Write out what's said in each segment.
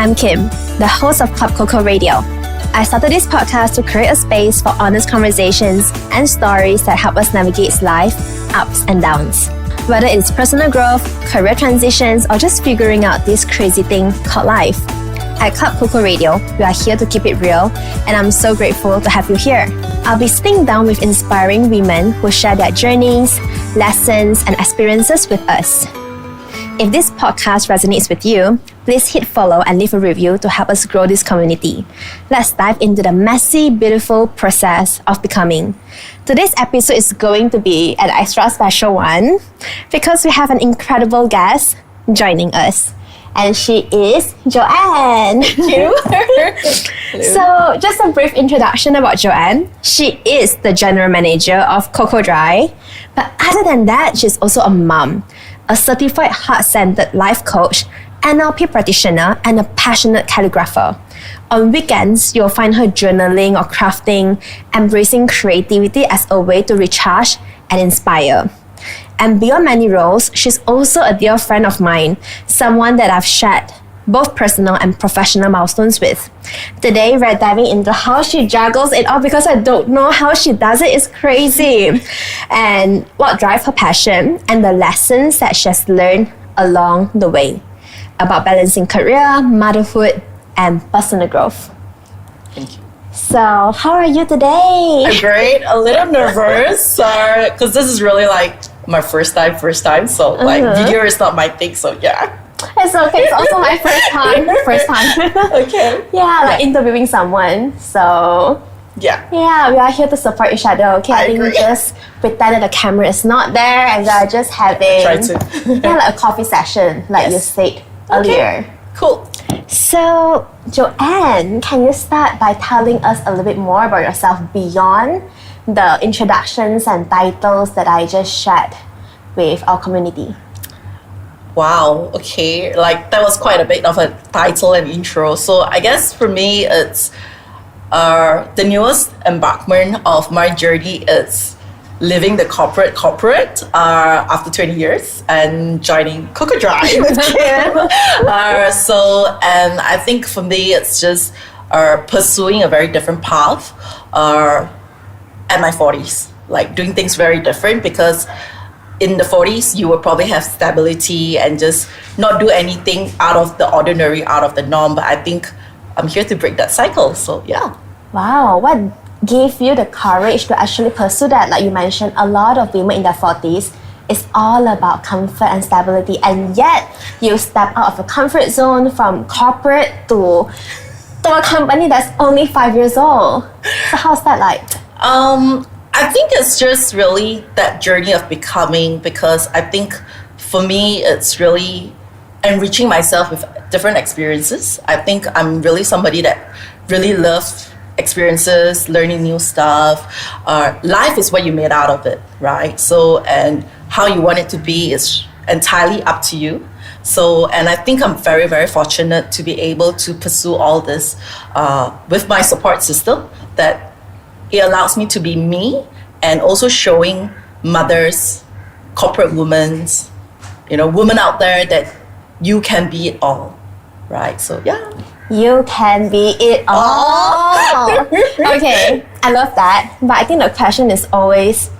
I'm Kim, the host of Club COCO Radio. I started this podcast to create a space for honest conversations and stories that help us navigate life, ups and downs. Whether it's personal growth, career transitions, or just figuring out this crazy thing called life. At Club COCO Radio, we are here to keep it real, and I'm so grateful to have you here. I'll be sitting down with inspiring women who share their journeys, lessons, and experiences with us. If this podcast resonates with you, please hit follow and leave a review to help us grow this community. Let's dive into the messy, beautiful process of becoming. Today's episode is going to be an extra special one because we have an incredible guest joining us. And she is Joanne. Thank you. So, just a brief introduction about Joanne. She is the general manager of Coco Dry. But other than that, she's also a mom, a certified heart-centered life coach, NLP practitioner, and a passionate calligrapher. On weekends, you'll find her journaling or crafting, embracing creativity as a way to recharge and inspire. And beyond many roles, she's also a dear friend of mine, someone that I've shared both personal and professional milestones with. Today, we're diving into how she juggles it all because I don't know how she does it. It's crazy. And what drives her passion and the lessons that she has learned along the way about balancing career, motherhood, and personal growth. Thank you. So, how are you today? I'm great. A little nervous because this is really like my first time. So like video is not my thing. So yeah. It's okay. It's also my first time. Okay. Yeah, like interviewing someone. So yeah, we are here to support each other. Okay, I think we just pretend that the camera is not there and we are just having like a coffee session, like you said earlier. Cool. So Joanne, can you start by telling us a little bit more about yourself beyond the introductions and titles that I just shared with our community? Wow, okay. Like that was quite a bit of a title and intro. So I guess for me, it's the newest embarkment of my journey is living the corporate after 20 years and joining Coco Dry with Kim. And I think for me, it's just pursuing a very different path at my 40s, like doing things very different because in the 40s, you will probably have stability and just not do anything out of the ordinary, out of the norm. But I think I'm here to break that cycle. So, yeah. Wow. What gave you the courage to actually pursue that? Like you mentioned, a lot of women in their 40s, it's all about comfort and stability. And yet, you step out of a comfort zone from corporate to a company that's only 5 years old. So, how's that like? I think it's just really that journey of becoming because I think for me, it's really enriching myself with different experiences. I think I'm really somebody that really loves experiences, learning new stuff. Life is what you made out of it, right? So, and how you want it to be is entirely up to you. So, and I think I'm very, very fortunate to be able to pursue all this with my support system that it allows me to be me and also showing mothers, corporate women out there that you can be it all, right? So, yeah. You can be it all. Okay, I love that. But I think the question is always,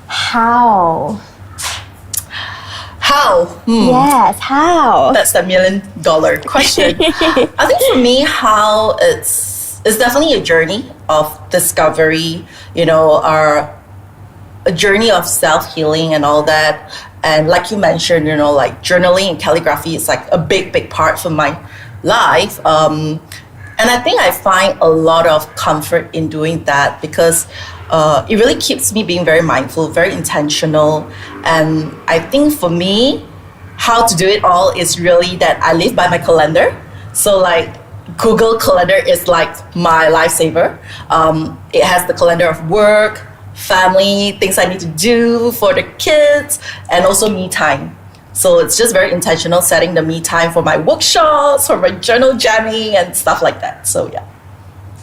how? How? Yes, how? That's the $1 million question. I think for me, how it's definitely a journey of discovery, a journey of self-healing and all that. And like you mentioned, like journaling and calligraphy is like a big part for my life. And I think I find a lot of comfort in doing that because it really keeps me being very mindful, very intentional. And I think for me, how to do it all is really that I live by my calendar. So like Google Calendar is like my lifesaver. It has the calendar of work, family, things I need to do for the kids, and also me time. So it's just very intentional setting the me time for my workshops, for my journal jamming and stuff like that. So yeah.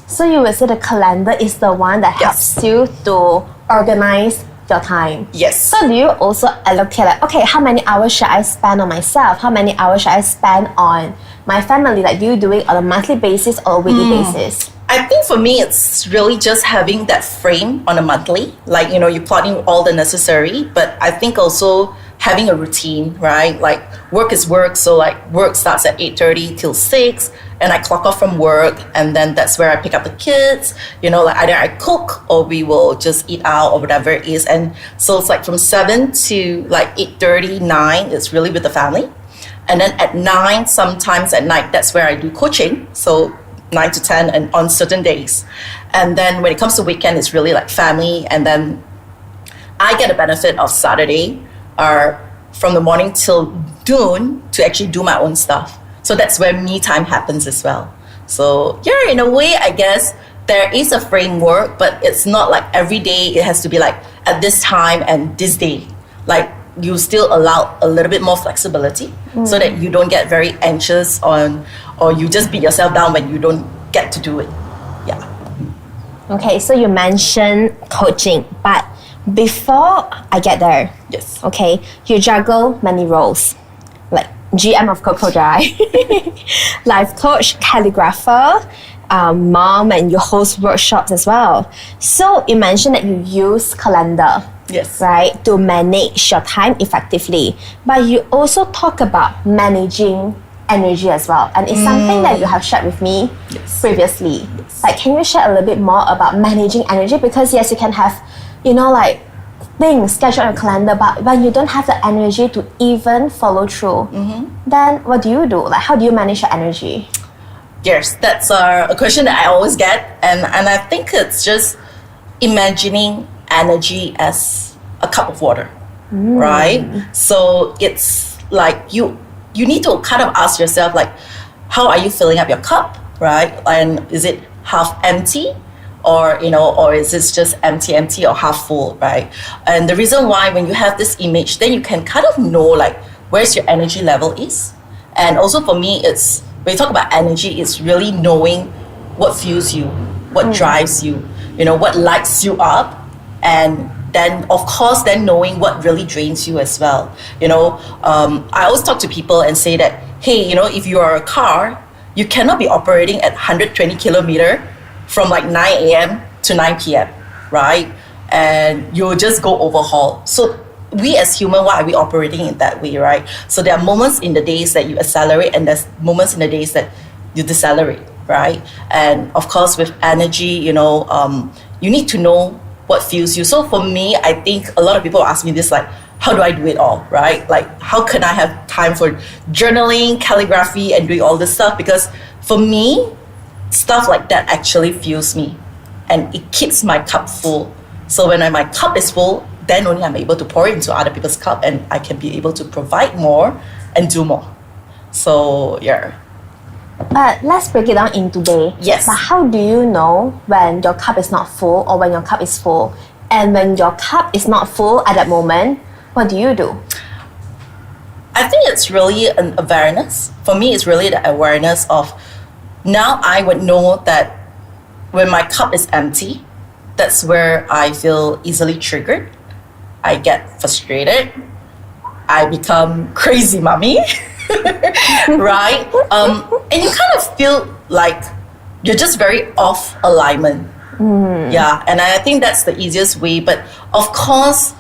So you would say the calendar is the one that helps you to organize your time. Yes. So do you also allocate like, okay, how many hours should I spend on myself? How many hours should I spend on my family? Like, do you do it on a monthly basis or a weekly basis? I think for me, it's really just having that frame on a monthly. Like, you know, you plot in all the necessary, but I think also having a routine, right? Like, work is work. So like work starts at 8:30 till 6 and I clock off from work. And then that's where I pick up the kids, you know, like either I cook or we will just eat out or whatever it is. And so it's like from 7 to like 8:30, 9, it's really with the family. And then at 9, sometimes at night, that's where I do coaching. So 9 to 10 and on certain days. And then when it comes to weekend, it's really like family. And then I get a benefit of Saturday from the morning till noon to actually do my own stuff. So that's where me time happens as well. So yeah, in a way, I guess there is a framework, but it's not like every day it has to be like at this time and this day. Like you still allow a little bit more flexibility so that you don't get very anxious or you just beat yourself down when you don't get to do it. Yeah. Okay, so you mentioned coaching, but before I get there, Yes. okay, you juggle many roles, like GM of Coco Dry, life coach, calligrapher, mom, and you host workshops as well. So you mentioned that you use calendar, Yes. right, to manage your time effectively. But you also talk about managing energy as well, and it's something that you have shared with me previously. Like, can you share a little bit more about managing energy? Because yes, you can have, you know, like things scheduled on your calendar, but when you don't have the energy to even follow through, then what do you do? Like, how do you manage your energy? Yes, that's a question that I always get, and I think it's just imagining energy as a cup of water, right? So it's like you need to kind of ask yourself, like, how are you filling up your cup, right? And is it half empty, or is it just empty or half full, right? And the reason why, when you have this image, then you can kind of know like where's your energy level is. And also for me, it's when you talk about energy, it's really knowing what fuels you, what drives you, what lights you up, and then of course then knowing what really drains you as well. I always talk to people and say that, hey, if you are a car, you cannot be operating at 120 kilometer from like 9 a.m. to 9 p.m., right? And you'll just go overhaul. So we as human, why are we operating in that way, right? So there are moments in the days that you accelerate, and there's moments in the days that you decelerate, right? And of course with energy, you need to know what fuels you. So for me, I think a lot of people ask me this, like, how do I do it all, right? Like, how can I have time for journaling, calligraphy, and doing all this stuff? Because for me, stuff like that actually fuels me, and it keeps my cup full. So when my cup is full, then only I'm able to pour into other people's cup, and I can be able to provide more and do more. So yeah. But let's break it down into day. Yes. But how do you know when your cup is not full or when your cup is full? And when your cup is not full at that moment, what do you do? I think it's really an awareness. For me, it's really the awareness of, now I would know that when my cup is empty, that's where I feel easily triggered. I get frustrated. I become crazy mommy, right? And you kind of feel like you're just very off alignment. Yeah, and I think that's the easiest way. But of course,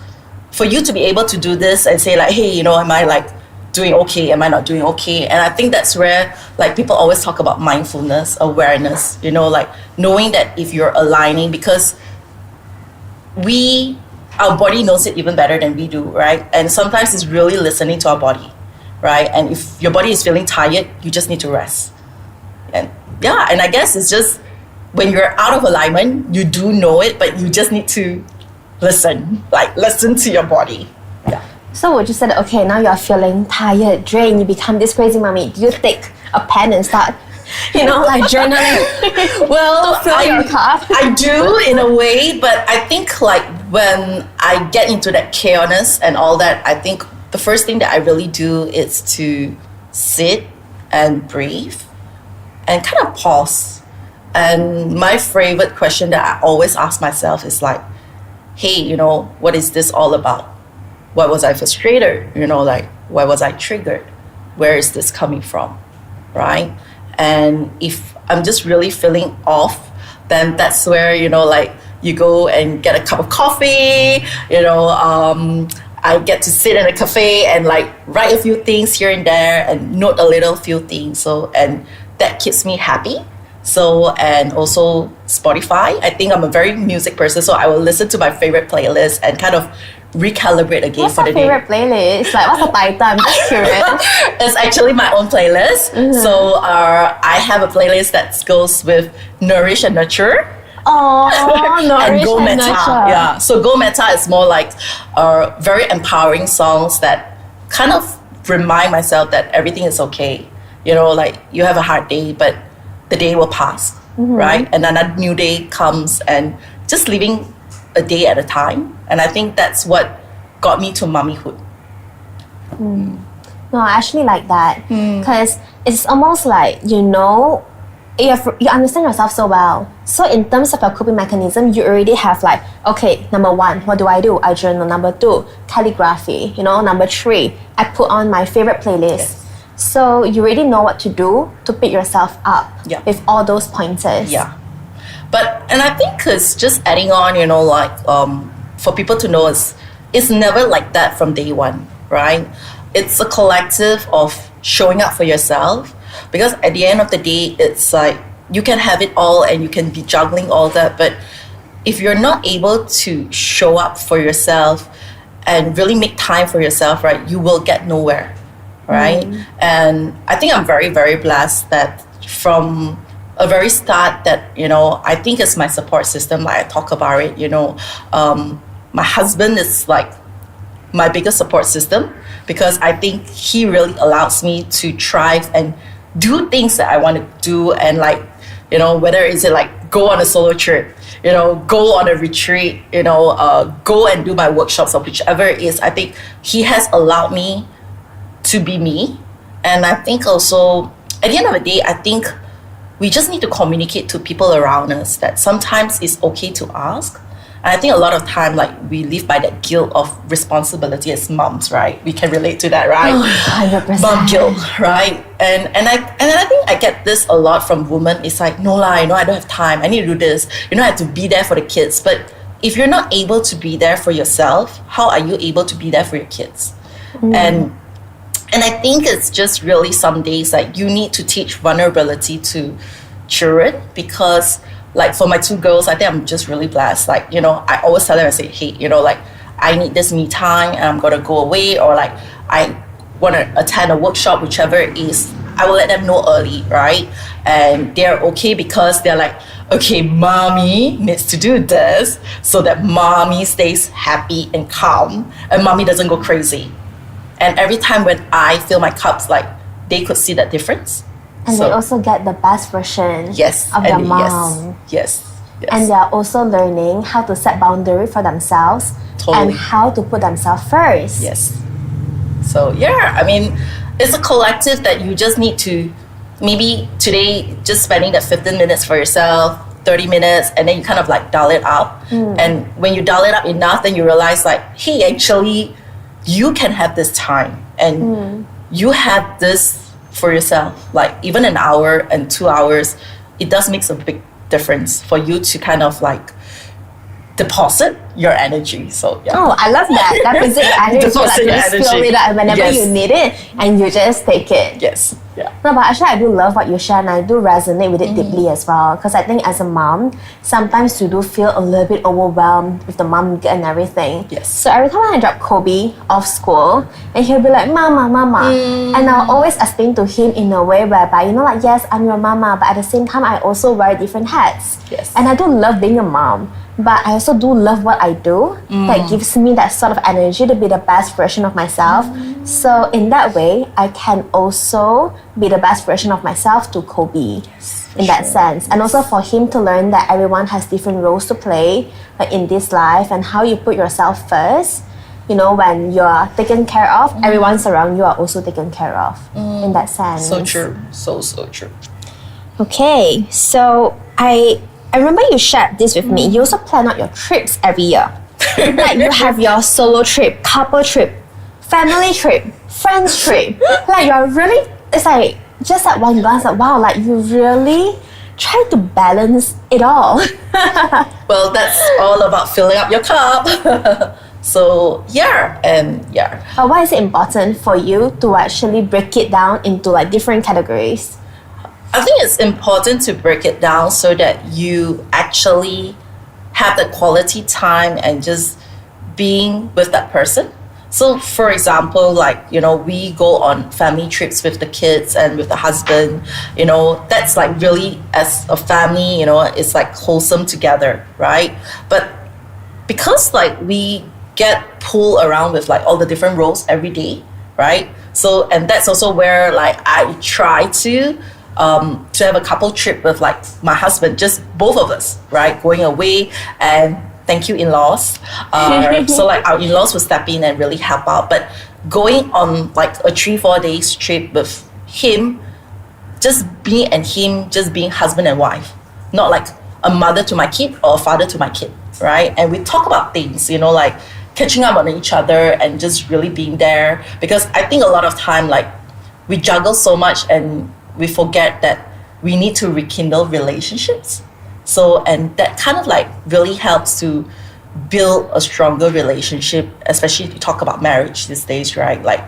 for you to be able to do this and say like, hey, am I like doing okay? Am I not doing okay? And I think that's where like people always talk about mindfulness, awareness, like knowing that if you're aligning, because our body knows it even better than we do, right? And sometimes it's really listening to our body, right? And if your body is feeling tired, you just need to rest. And yeah, and I guess it's just when you're out of alignment, you do know it, but you just need to listen to your body. Yeah. So would you say that, okay, now you're feeling tired, drained, you become this crazy mommy, do you take a pen and start, like journaling? Well, fill your cup? I do in a way, but I think like when I get into that chaos and all that, I think the first thing that I really do is to sit and breathe and kind of pause. And my favorite question that I always ask myself is like, hey, what is this all about? Why was I frustrated? Why was I triggered? Where is this coming from? Right? And if I'm just really feeling off, then that's where, you go and get a cup of coffee, I get to sit in a cafe and write a few things here and there and note a little few things. And that keeps me happy. And also Spotify. I think I'm a very music person, so I will listen to my favorite playlist and kind of recalibrate again what's for the day. What's your favorite playlist? What's the title? I'm just curious. It's actually my own playlist. Mm-hmm. So I have a playlist that goes with Nourish and Nurture. Oh, and Go Meta. Yeah. So Go Meta is more like very empowering songs that kind of remind myself that everything is okay. You have a hard day, but the day will pass, right? And another new day comes, and just living a day at a time. And I think that's what got me to mommyhood. No, I actually like that because it's almost like, you understand yourself so well. So in terms of your coping mechanism, you already have okay, number 1, what do? I journal. Number 2, calligraphy. Number 3, I put on my favorite playlist. Yes. So you already know what to do to pick yourself up with all those pointers. Yeah. And I think it's just adding on, for people to know it's never like that from day one, right? It's a collective of showing up for yourself, because at the end of the day, it's like you can have it all and you can be juggling all that, but if you're not able to show up for yourself and really make time for yourself, right, you will get nowhere, right? And I think I'm very, very blessed that from a very start that, I think it's my support system, like I talk about it, my husband is my biggest support system, because I think he really allows me to thrive and do things that I want to do, and whether it's go on a solo trip, go on a retreat, go and do my workshops or whichever it is. I think he has allowed me to be me. And I think also at the end of the day, I think we just need to communicate to people around us that sometimes it's okay to ask. And I think a lot of time, we live by that guilt of responsibility as moms, right? We can relate to that, right? 100%. Mom guilt, right? And I think I get this a lot from women. It's no lie, I don't have time. I need to do this. I have to be there for the kids. But if you're not able to be there for yourself, how are you able to be there for your kids? And I think it's just really some days you need to teach vulnerability to children, because for my 2 girls, I think I'm just really blessed. I always tell them, I say, hey, I need this me time and I'm going to go away, or I want to attend a workshop, whichever it is. I will let them know early, right? And they're okay, because they're okay, mommy needs to do this so that mommy stays happy and calm and mommy doesn't go crazy. And every time when I fill my cups, they could see that difference. And they also get the best version of their mom. Yes. And they are also learning how to set boundaries for themselves and how to put themselves first. Yes. So I mean, it's a collective that you just need to, maybe today, just spending that 15 minutes for yourself, 30 minutes, and then you kind of dial it up. And when you dial it up enough, then you realize hey, actually, you can have this time and you have this for yourself. Even an hour and 2 hours, it does make a big difference for you to kind of deposit your energy. So Oh, I love that. That physical energy. Deposit your you just energy. feel it up whenever you need it, and you just take it. Yes. Yeah. No, but actually I do love what you share, and I do resonate with it deeply as well, because I think as a mom, sometimes you do feel a little bit overwhelmed with the mom guilt and everything. Yes. So every time I drop Kobe off school, and he'll be like, mama, and I'll always explain to him in a way whereby, yes, I'm your mama, but at the same time I also wear different hats. Yes. And I do love being a mom, but I also do love what I do. That gives me that sort of energy to be the best version of myself. So in that way, I can also be the best version of myself to Kobe in that sense. And also for him to learn that everyone has different roles to play in this life, and how you put yourself first. When you're taken care of, everyone around you are also taken care of in that sense. So true. So true. Okay, so I remember you shared this with me. You also plan out your trips every year. Like you have your solo trip, couple trip, family trip, friends trip. Like you're really, it's like just at one glance, like wow, like you really try to balance it all. Well, that's all about filling up your cup. So yeah. But why is it important for you to actually break it down into like different categories? I think it's important to break it down so that you actually have the quality time and just being with that person. So for example, like, we go on family trips with the kids and with the husband, that's like really as a family, it's like wholesome together, right? But because like we get pulled around with like all the different roles every day, right? So, and that's also where like I try to have a couple trip with like my husband, just both of us, right? Going away, and thank you in-laws. So like our in-laws will step in and really help out. But going on like a 3-4 days trip with him, just me and him, just being husband and wife, not like a mother to my kid or a father to my kid, right? And we talk about things, like catching up on each other and just really being there. Because I think a lot of time, like we juggle so much and we forget that we need to rekindle relationships. So, and that kind of like really helps to build a stronger relationship, especially if you talk about marriage these days, right? Like,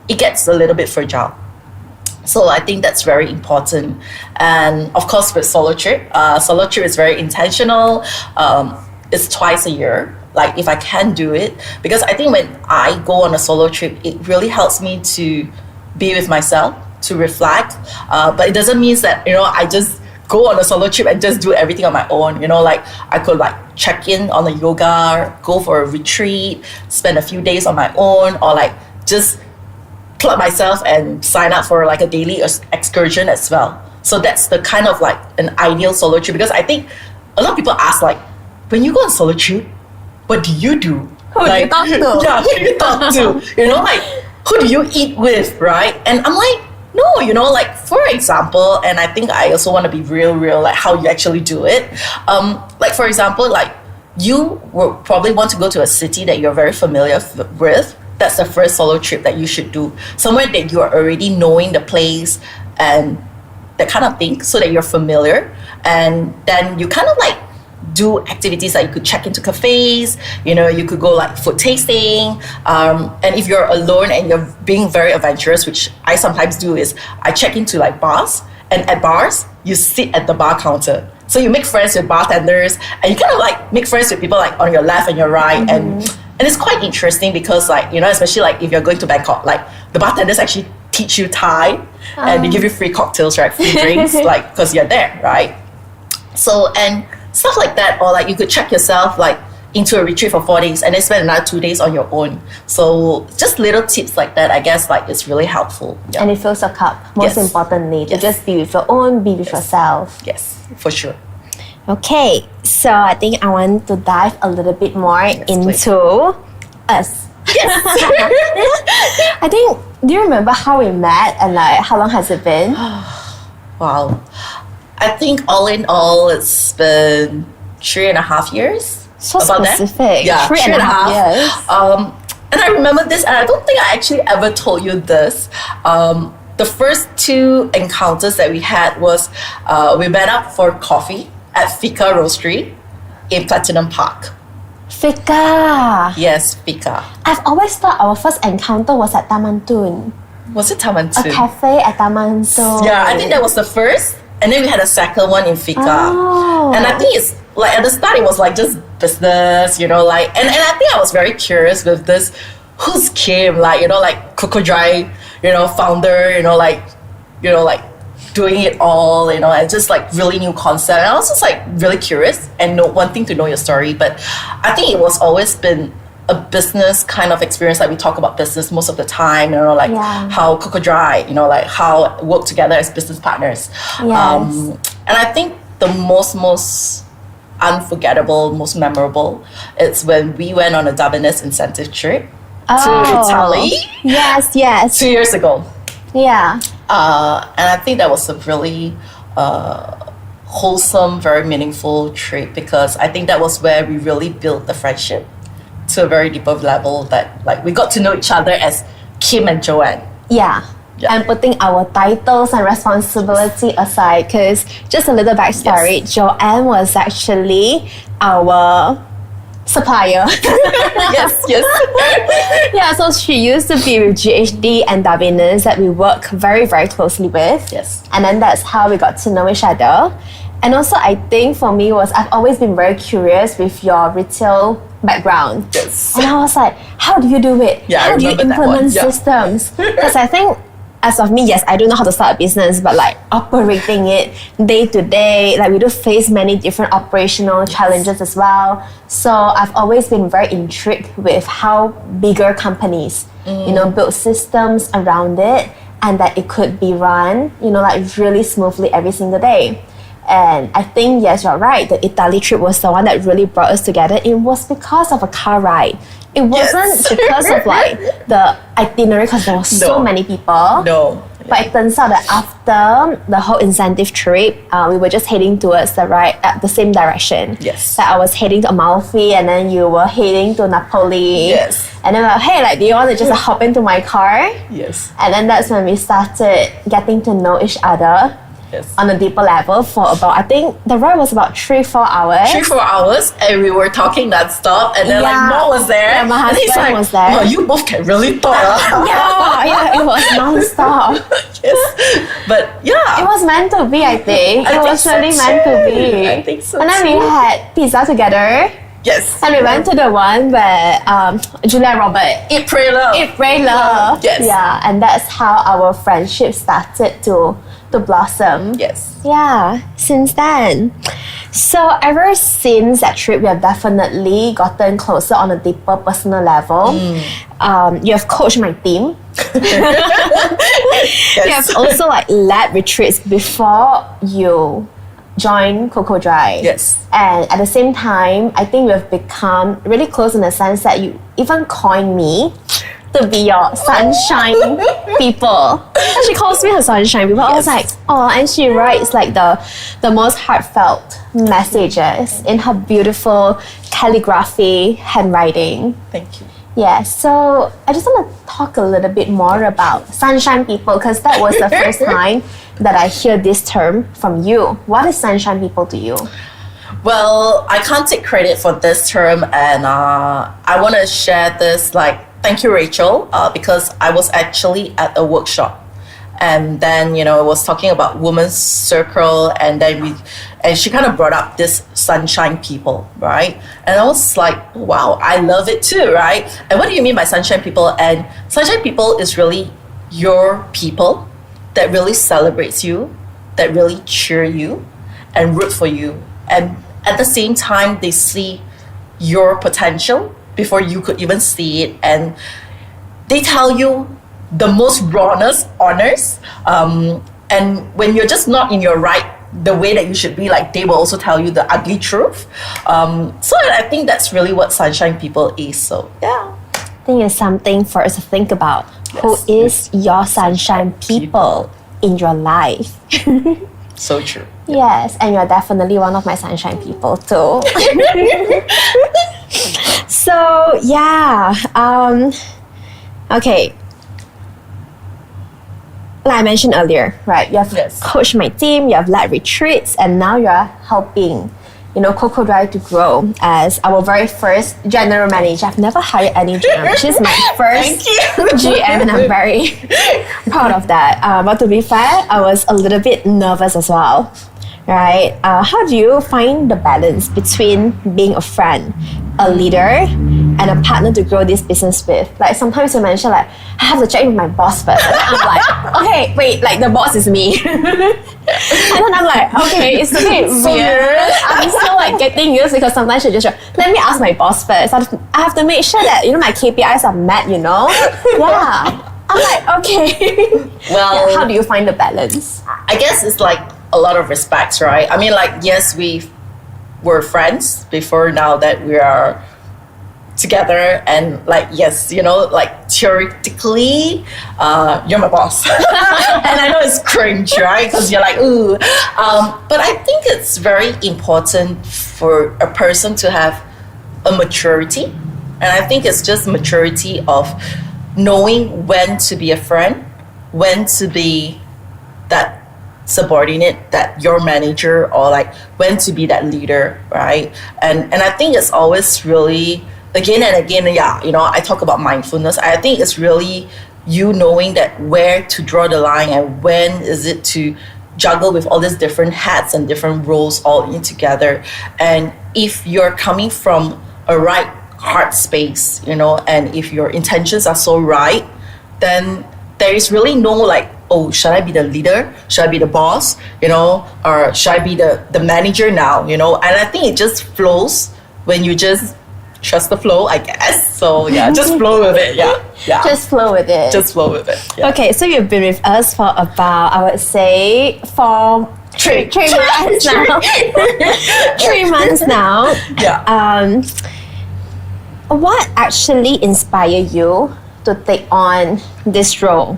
it gets a little bit fragile. So I think that's very important. And of course, with solo trip is very intentional. It's twice a year. Like if I can do it, because I think when I go on a solo trip, it really helps me to be with myself, to reflect. But it doesn't mean that, I just go on a solo trip and just do everything on my own. Like I could like check in on a yoga, go for a retreat, spend a few days on my own, or like just club myself and sign up for like a daily excursion as well. So that's the kind of like an ideal solo trip, because I think a lot of people ask like, when you go on solo trip, what do you do? Who do you talk to? Yeah, who do you talk to? Like who do you eat with, right? And I'm like, no, like for example, and I think I also want to be real, like how you actually do it. Like for example, like you will probably want to go to a city that you're very familiar with. That's the first solo trip that you should do. Somewhere that you are already knowing the place and that kind of thing, so that you're familiar. And then you kind of like do activities like you could check into cafes, you could go like food tasting. And if you're alone and you're being very adventurous, which I sometimes do, is I check into like bars, and at bars, you sit at the bar counter. So you make friends with bartenders, and you kind of like make friends with people like on your left and your right. And it's quite interesting because like, especially like if you're going to Bangkok, like the bartenders actually teach you Thai and they give you free cocktails, right? Free drinks, like, because you're there, right? So, and stuff like that, or like you could check yourself like into a retreat for 4 days and then spend another 2 days on your own. So just little tips like that, I guess like it's really helpful. Yeah. And it fills your cup, most importantly, to just be with your own, be with yourself. Yes, for sure. Okay, so I think I want to dive a little bit more into us. I think, do you remember how we met and like how long has it been? Wow. I think all in all, it's been 3.5 years. So about specific. That. Yeah, 3.5 years. And I remember this, and I don't think I actually ever told you this. The first 2 encounters that we had was we met up for coffee at Fika Roastery in Platinum Park. Fika. Yes, Fika. I've always thought our first encounter was at Taman Tun. Was it Taman Tun? A cafe at Taman Tun. Yeah, I think that was the first. And then we had a second one in Fika. Oh. And I think it's like at the start it was like just business, like, and I think I was very curious with this, who's Kim, like, like Coco Dry, founder, like doing it all, and just like really new concept. And I was just like really curious and wanting to know your story. But I think it was always been a business kind of experience. Like we talk about business most of the time, like how Coco Dry, like how work together as business partners. Yes. And I think the most unforgettable, most memorable, it's when we went on a Dubliners incentive trip to Italy. Yes. 2 years ago. Yeah. And I think that was a really wholesome, very meaningful trip, because I think that was where we really built the friendship to a very deeper level, that like we got to know each other as Kim and Joanne. Yeah. And putting our titles and responsibility aside, because just a little backstory, Joanne was actually our supplier. yes. Yeah, so she used to be with GHD and Davinus that we work very, very closely with. Yes. And then that's how we got to know each other. And also I think for me was I've always been very curious with your retail background. Yes. And I was like, how do you do it? Yeah, how I do you remember that one. implement systems? Because I think as of me, yes, I don't know how to start a business, but like operating it day to day, like we do face many different operational challenges as well. So I've always been very intrigued with how bigger companies, build systems around it, and that it could be run, like really smoothly every single day. And I think, yes, you're right, the Italy trip was the one that really brought us together. It was because of a car ride. It wasn't because of like the itinerary, because there were so many people. No. But it turns out that after the whole incentive trip, we were just heading towards the same direction. Yes. Like I was heading to Amalfi, and then you were heading to Napoli. Yes. And then like, hey, like, do you want to just hop into my car? Yes. And then that's when we started getting to know each other. Yes. On a deeper level for about, I think the ride was about 3-4 hours. 3-4 hours, and we were talking non-stop, and then like Mo was there. Yeah, my and he's husband like, was there. "Wow, you both can really talk." Yeah, it was non-stop. Yes. But yeah. It was meant to be, I think. It was really meant to be. I think so And then we had pizza together. Yes. And we went to the one where Julia and Robert Eat, Pray, Love. Eat, Pray, Love. Yes. Yeah, and that's how our friendship started to blossom. Yes. Yeah, since then. So ever since that trip, we have definitely gotten closer on a deeper personal level. You have coached my team. Yes. You have also like led retreats before you joined Coco Dry. Yes. And at the same time, I think we have become really close in the sense that you even coined me to be your sunshine people. And she calls me her sunshine people. I was like, oh, and she writes like the most heartfelt messages in her beautiful calligraphy handwriting. Thank you. Yeah, so I just want to talk a little bit more about sunshine people, because that was the first time that I hear this term from you. What is sunshine people to you? Well, I can't take credit for this term, and I want to share this. Thank you, Rachel, because I was actually at a workshop, and then I was talking about women's circle, and then she kind of brought up this sunshine people, right? And I was like, wow, I love it too, right? And what do you mean by sunshine people? And sunshine people is really your people that really celebrates you, that really cheer you and root for you, and at the same time they see your potential before you could even see it, and they tell you the most rawness honors, and when you're just not in your right, the way that you should be, like, they will also tell you the ugly truth. So I think that's really what sunshine people is. So yeah, I think it's something for us to think about. Yes. Who is your sunshine people in your life? so true. Yes, and you're definitely one of my sunshine people too. So yeah, okay. Like I mentioned earlier, right? You have coached my team, you have led retreats, and now you're helping, Coco Dry to grow as our very first general manager. I've never hired any GM. She's my first GM, and I'm very proud of that. But to be fair, I was a little bit nervous as well, right? How do you find the balance between being a friend, a leader, and a partner to grow this business with? Like sometimes you mention like, I have to check with my boss first. And then I'm like, okay, wait, like the boss is me. And then I'm like, okay, it's a bit weird. I'm still like getting used, because sometimes you just let me ask my boss first. I have to make sure that my KPIs are met. Yeah. I'm like, okay. Well, how do you find the balance? I guess it's like a lot of respects, right? I mean, like, yes, we were friends before, now that we are together, and like, yes, like theoretically, you're my boss. And I know it's cringe, right? Because you're like, ooh. But I think it's very important for a person to have a maturity. And I think it's just maturity of knowing when to be a friend, when to be that subordinate, that your manager, or like when to be that leader, right? And I think it's always really, again and again, I talk about mindfulness. I think it's really you knowing that where to draw the line and when is it to juggle with all these different hats and different roles all in together. And if you're coming from a right heart space, and if your intentions are so right, then there is really no like, oh, should I be the leader? Should I be the boss? Or should I be the manager now? And I think it just flows when you just trust the flow, I guess. So yeah, just flow with it. Yeah. Just flow with it. Just flow with it. Yeah. Okay, so you've been with us for about, I would say, for three months now. 3 months now. Yeah. What actually inspired you to take on this role?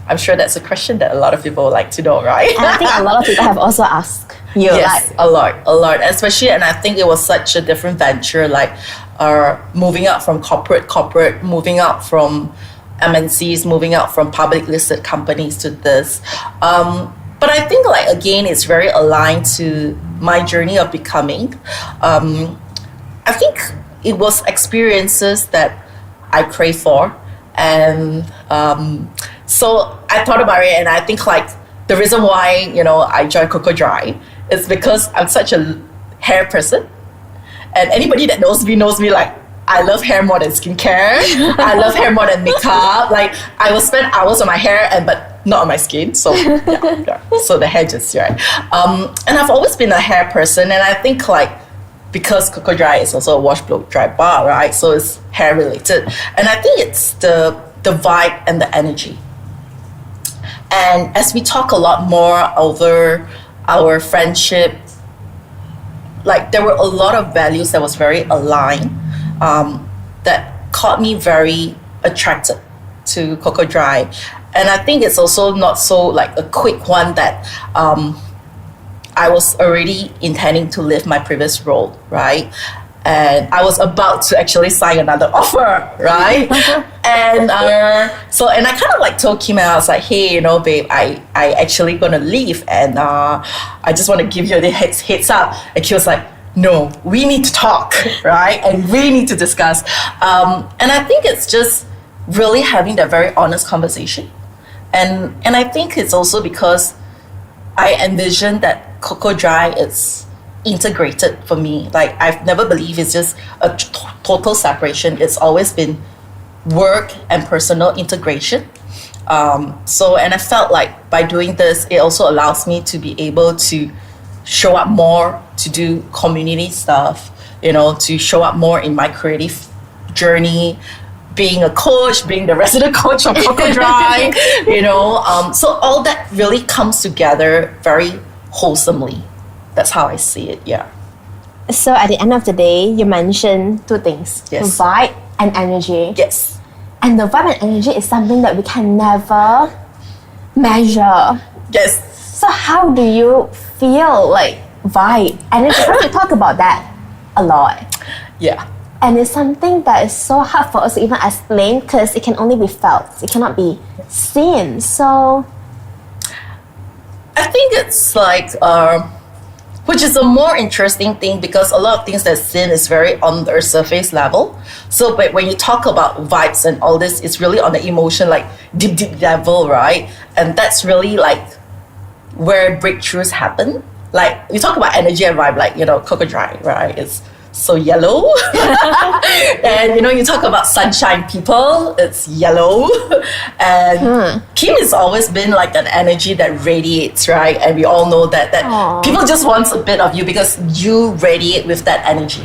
I'm sure that's a question that a lot of people like to know, right? And I think a lot of people have also asked you. Yes, a lot. Especially, and I think it was such a different venture, like moving up from corporate, moving up from MNCs, moving up from public listed companies to this. But I think, like, again, it's very aligned to my journey of becoming. I think it was experiences that I crave for. And so I thought about it, and I think like the reason why I joined Coco Dry is because I'm such a hair person, and anybody that knows me like I love hair more than skincare. I love hair more than makeup. Like I will spend hours on my hair but not on my skin. So yeah. So the hair just right. And I've always been a hair person, and I think like because Coco Dry is also a wash, blow, dry bar, right? So it's hair related. And I think it's the vibe and the energy. And as we talk a lot more over our friendship, like there were a lot of values that was very aligned, that caught me very attracted to Coco Dry. And I think it's also not so like a quick one that I was already intending to leave my previous role, right? And I was about to actually sign another offer, right? And so I kind of like told Kim, and I was like, hey, babe, I actually gonna leave, and I just want to give you the heads up. And she was like, no, we need to talk, right? And we need to discuss. And I think it's just really having that very honest conversation. And I think it's also because I envision that Coco Dry is integrated for me. Like I've never believed it's just a total separation. It's always been work and personal integration. And I felt like by doing this, it also allows me to be able to show up more, to do community stuff, to show up more in my creative journey, being a coach, being the resident coach of Coco Dry, so all that really comes together very wholesomely. That's how I see it, yeah. So at the end of the day, you mentioned two things. Yes. Vibe and energy. Yes. And the vibe and energy is something that we can never measure. Yes. So how do you feel like vibe? And it's hard to talk about that a lot. Yeah. And it's something that is so hard for us to even explain because it can only be felt. It cannot be seen. So I think it's like, which is a more interesting thing because a lot of things that's seen is very on the surface level. So but when you talk about vibes and all this, it's really on the emotion, like deep level, right? And that's really like where breakthroughs happen. Like you talk about energy and vibe, like, Coco Dry, right? It's so yellow. And you talk about sunshine people, it's yellow. And Kim has always been like an energy that radiates, right? And we all know that people just want a bit of you because you radiate with that energy,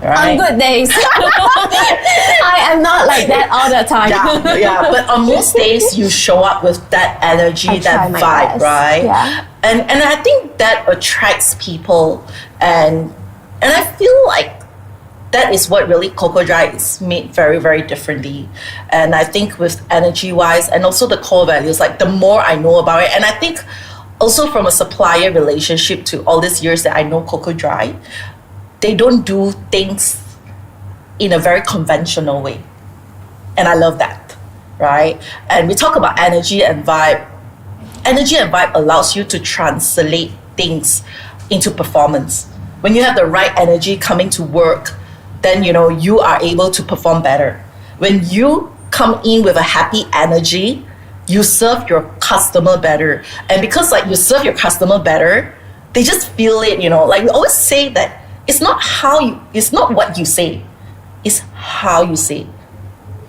right? on good days. I am not like that all the time. Yeah. But on most days you show up with that energy, that vibe, right? Yeah. And I think that attracts people, and I feel like that is what really Coco Dry is made very, very differently. And I think with energy-wise and also the core values, like the more I know about it, and I think also from a supplier relationship to all these years that I know Coco Dry, they don't do things in a very conventional way. And I love that, right? And we talk about energy and vibe. Energy and vibe allows you to translate things into performance. When you have the right energy coming to work, then you are able to perform better. When you come in with a happy energy, you serve your customer better. And because like you serve your customer better, they just feel it, like we always say that it's not what you say, it's how you say,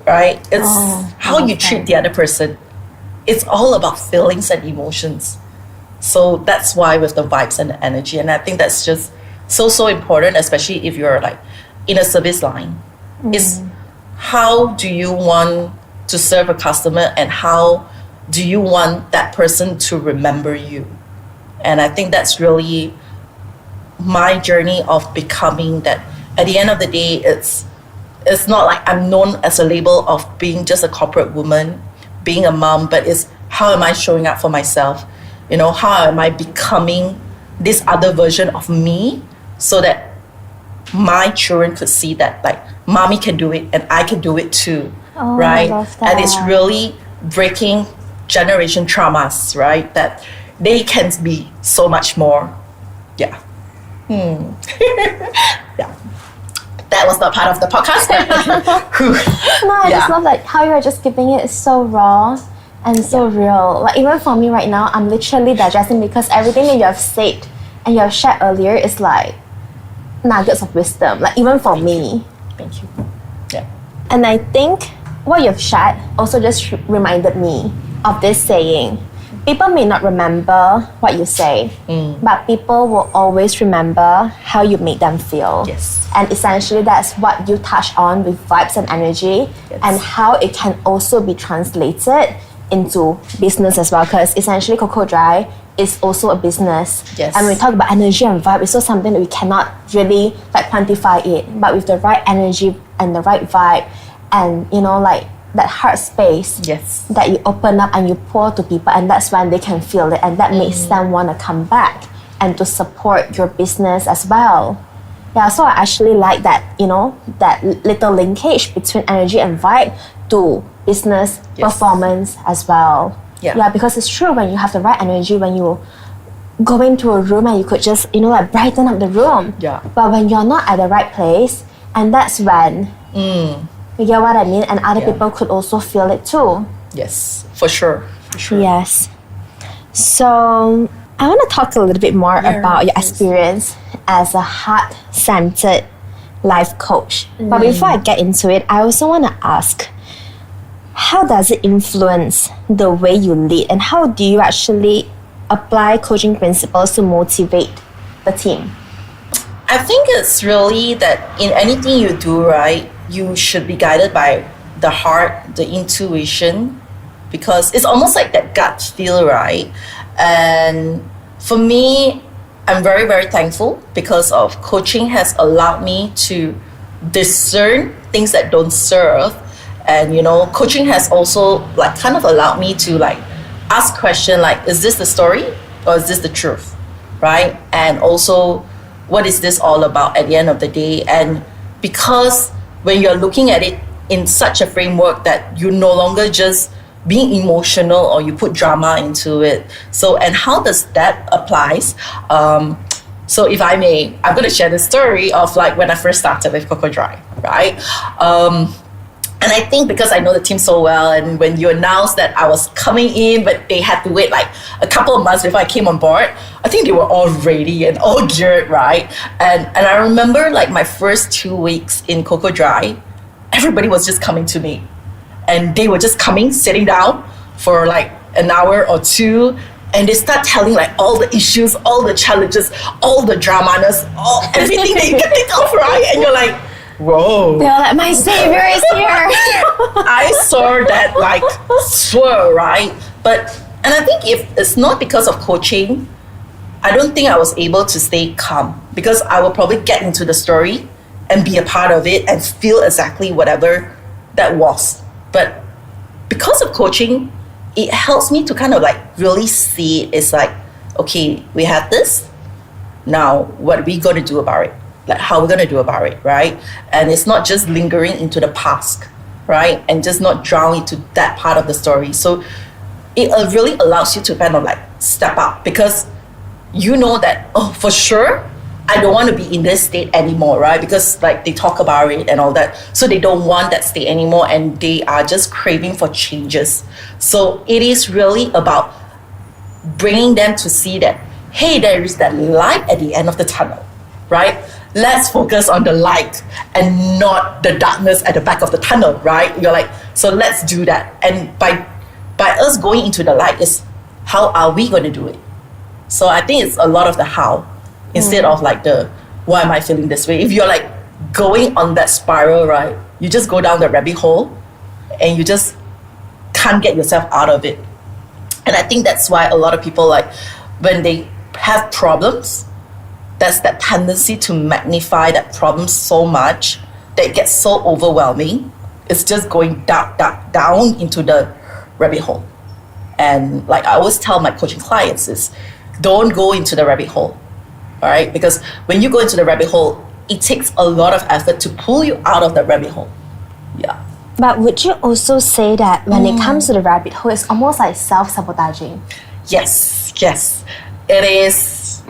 right? It's how you treat the other person. It's all about feelings and emotions. So that's why with the vibes and the energy, and I think that's just so important, especially if you're like in a service line. Is how do you want to serve a customer, and how do you want that person to remember you? And I think that's really my journey of becoming that. At the end of the day, it's not like I'm known as a label of being just a corporate woman, being a mom, but it's how am I showing up for myself? How am I becoming this other version of me, so that my children could see that like mommy can do it and I can do it too, right? I love that. And it's really breaking generation traumas, right? That they can be so much more. Yeah. Yeah. That was not part of the podcast. No, I just love like how you're just keeping it so raw and so real. Like even for me right now, I'm literally digesting, because everything that you have said and you have shared earlier is like nuggets of wisdom, like even for me. Thank you. Yeah. And I think what you've shared also just reminded me of this saying: people may not remember what you say, but people will always remember how you make them feel. Yes. And essentially that's what you touch on with vibes and energy, and how it can also be translated into business as well, because essentially Coco Dry is also a business. Yes. And when we talk about energy and vibe, it's also something that we cannot really like quantify it, but with the right energy and the right vibe, and like that heart space, that you open up and you pour to people, and that's when they can feel it, and that makes them want to come back and to support your business as well. Yeah, so I actually like that, that little linkage between energy and vibe to business performance as well. Yeah, because it's true, when you have the right energy, when you go into a room and you could just, like brighten up the room. Yeah. But when you're not at the right place, and that's when, you get what I mean? And other people could also feel it too. Yes, for sure. Yes. So I want to talk a little bit more about your experience as a heart-centered life coach. But before I get into it, I also want to ask, how does it influence the way you lead, and how do you actually apply coaching principles to motivate the team? I think it's really that in anything you do, right, you should be guided by the heart, the intuition, because it's almost like that gut feel, right? And for me, I'm very, very thankful because of coaching has allowed me to discern things that don't serve. And coaching has also like kind of allowed me to like ask question like, is this the story or is this the truth, right? And also, what is this all about at the end of the day? And because when you're looking at it in such a framework that you no longer just being emotional or you put drama into it. So, and how does that applies? So if I may, I'm going to share the story of like when I first started with Coco Dry, right? And I think because I know the team so well, and when you announced that I was coming in, but they had to wait like a couple of months before I came on board, I think they were all ready and all geared, right? And I remember like my first 2 weeks in Coco Dry, everybody was just coming to me. And they were just coming, sitting down for like an hour or two, and they start telling like all the issues, all the challenges, all the drama-ness, everything that you can think of, right? And you're like, whoa. They're like, my savior is here. I saw that like swirl, right? And I think if it's not because of coaching, I don't think I was able to stay calm, because I will probably get into the story and be a part of it and feel exactly whatever that was. But because of coaching, it helps me to kind of like really see it. It's like, okay, we have this. Now, what are we going to do about it? Like, how are we going to do about it, right? And it's not just lingering into the past, right? And just not drown into that part of the story. So it really allows you to kind of like step up, because you know that, oh, for sure, I don't want to be in this state anymore, right? Because like they talk about it and all that. So they don't want that state anymore, and they are just craving for changes. So it is really about bringing them to see that, hey, there is that light at the end of the tunnel, right? Let's focus on the light and not the darkness at the back of the tunnel, right? You're like, so let's do that. And by us going into the light is, how are we going to do it? So I think it's a lot of the how instead of like the, why am I feeling this way? If you're like going on that spiral, right, you just go down the rabbit hole and you just can't get yourself out of it. And I think that's why a lot of people, like, when they have problems, that's that tendency to magnify that problem so much that it gets so overwhelming. It's just going down into the rabbit hole. And like I always tell my coaching clients is, don't go into the rabbit hole, all right? Because when you go into the rabbit hole, it takes a lot of effort to pull you out of the rabbit hole. Yeah. But would you also say that when it comes to the rabbit hole, it's almost like self-sabotaging? Yes. It is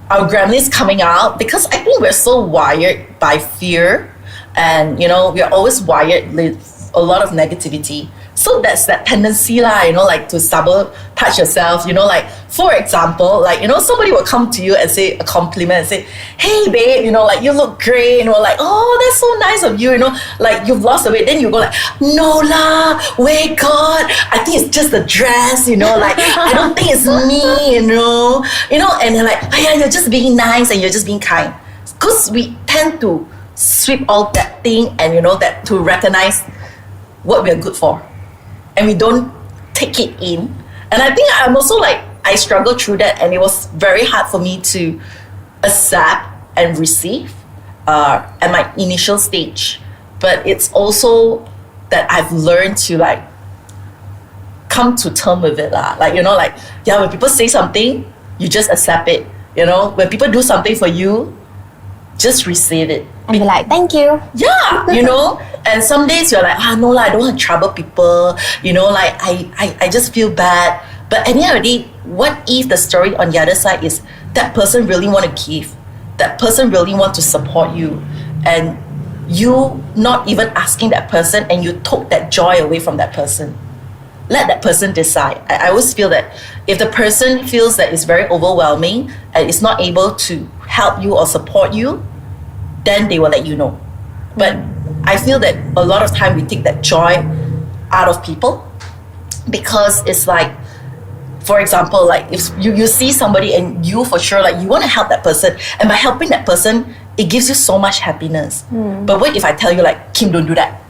our gremlins coming out, because I think we're so wired by fear, and we're always wired with a lot of negativity. So that's that tendency like to sabotage yourself, like, for example, like, somebody will come to you and say a compliment and say, hey babe, like, you look great, like, oh, that's so nice of you, like, you've lost the weight. Then you go like, no lah, wait, God, I think it's just the dress, like, I don't think it's me, and they're like, oh yeah, you're just being nice and you're just being kind. Because we tend to sweep all that thing and that to recognize what we're good for. And we don't take it in. And I think I'm also like, I struggled through that, and it was very hard for me to accept and receive at my initial stage. But it's also that I've learned to like come to terms with it lah. Like, when people say something, you just accept it. When people do something for you, just receive it. And be like, thank you. Yeah, And some days you're like, no lah, I don't want to trouble people. Like, I just feel bad. But at the end of the day, what if the story on the other side is that person really want to give, that person really want to support you, and you not even asking that person, and you took that joy away from that person. Let that person decide. I always feel that if the person feels that it's very overwhelming and is not able to help you or support you, then they will let you know. But I feel that a lot of time we take that joy out of people, because it's like, for example, like if you see somebody and you for sure like you want to help that person, and by helping that person, it gives you so much happiness. But what if I tell you like, Kim, don't do that,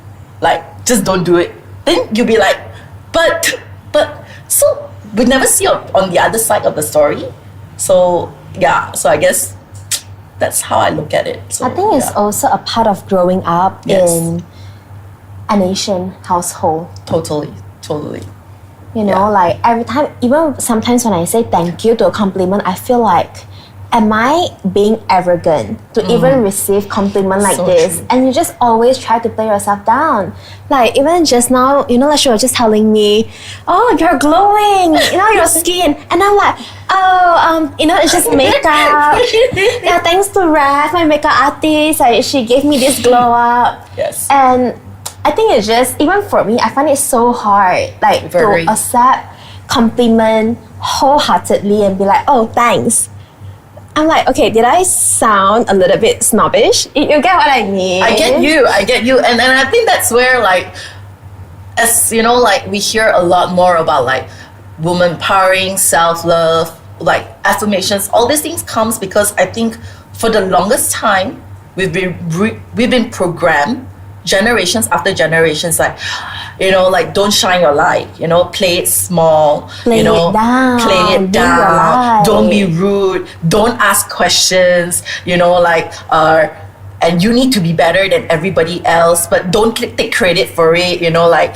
like just don't do it? Then you'll be like, but so we never see on the other side of the story. So yeah, so I guess that's how I look at it. So, I think it's also a part of growing up in an Asian household. Totally. Like every time, even sometimes when I say thank you to a compliment, I feel like, am I being arrogant to even receive compliment like So this? true. And you just always try to play yourself down. Like even just now, like she was just telling me, oh, you're glowing, your skin. And I'm like, oh, it's just makeup. Yeah, thanks to Raf, my makeup artist, she gave me this glow up. Yes. And I think it's just, even for me, I find it so hard, like Very. to accept compliment wholeheartedly and be like, oh, thanks. I'm like, okay, did I sound a little bit snobbish? You get what I mean? I get you. And I think that's where like, as like we hear a lot more about like woman empowering, self-love, like affirmations, all these things comes because I think for the longest time, we've been programmed generations after generations, like, like don't shine your light, play it small, Play it down, don't be rude, don't ask questions, like and you need to be better than everybody else, but don't take credit for it, like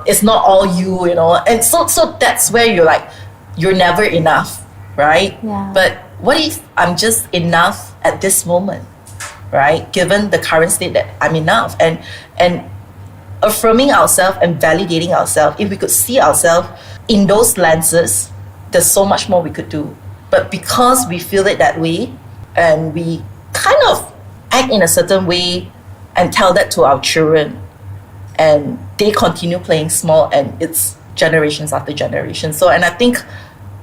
it's not all you, and so that's where you're never enough, right? Yeah. But what if I'm just enough at this moment, right? Given the current state that I'm enough, and affirming ourselves and validating ourselves, if we could see ourselves in those lenses, there's so much more we could do. But because we feel it that way, and we kind of act in a certain way and tell that to our children, and they continue playing small, and it's generations after generations. So, and I think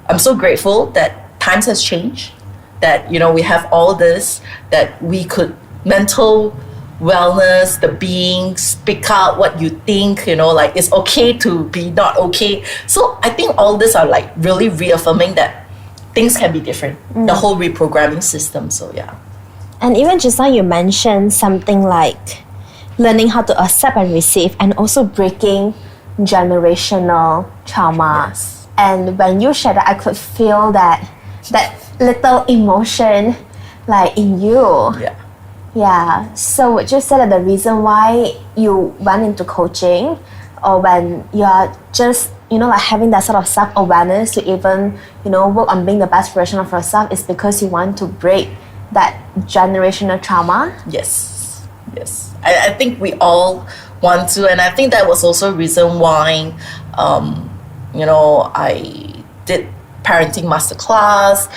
I'm so grateful that times has changed, that we have all this, that we could mental wellness, the being, speak out what you think, it's okay to be not okay. So I think all this are really reaffirming that things can be different, the whole reprogramming system. So yeah. And even just now you mentioned something like learning how to accept and receive, and also breaking generational trauma. Yes. And when you shared that, I could feel that little emotion in you. Yeah. Yeah. So would you say that the reason why you went into coaching, or when you are just having that sort of self-awareness to even work on being the best version of yourself, is because you want to break that generational trauma? Yes. I think we all want to, and I think that was also a reason why I did parenting masterclass,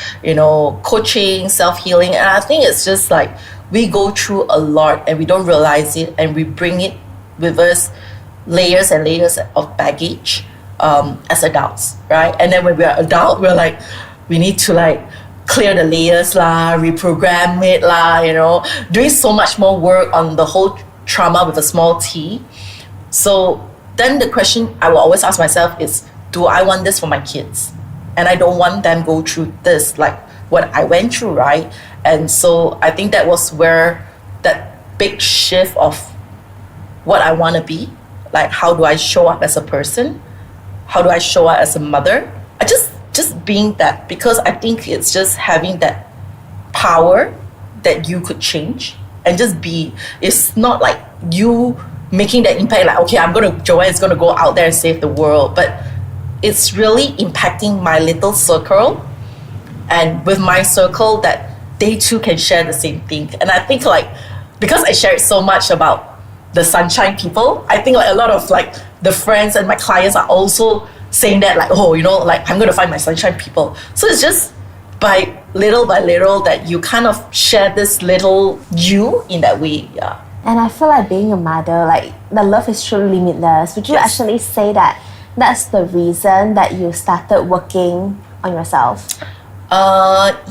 coaching, self-healing, and I think it's just we go through a lot and we don't realize it, and we bring it with us, layers and layers of baggage as adults, right? And then when we're adult, we're we need to clear the layers reprogram it doing so much more work on the whole trauma with a small t. So then the question I will always ask myself is, do I want this for my kids? And I don't want them go through this what I went through, right? And so I think that was where that big shift of what I want to be, how do I show up as a person, how do I show up as a mother, I just being that, because I think it's just having that power that you could change and just be. It's not you making that impact okay, Joanne's gonna go out there and save the world, but it's really impacting my little circle, and with my circle that they too can share the same thing. And I think because I shared so much about the sunshine people, I think a lot of the friends and my clients are also saying that I'm gonna find my sunshine people. So it's just by little that you kind of share this little you in that way. Yeah. And I feel being a mother, the love is truly limitless. Would you Yes. actually say that that's the reason that you started working on yourself?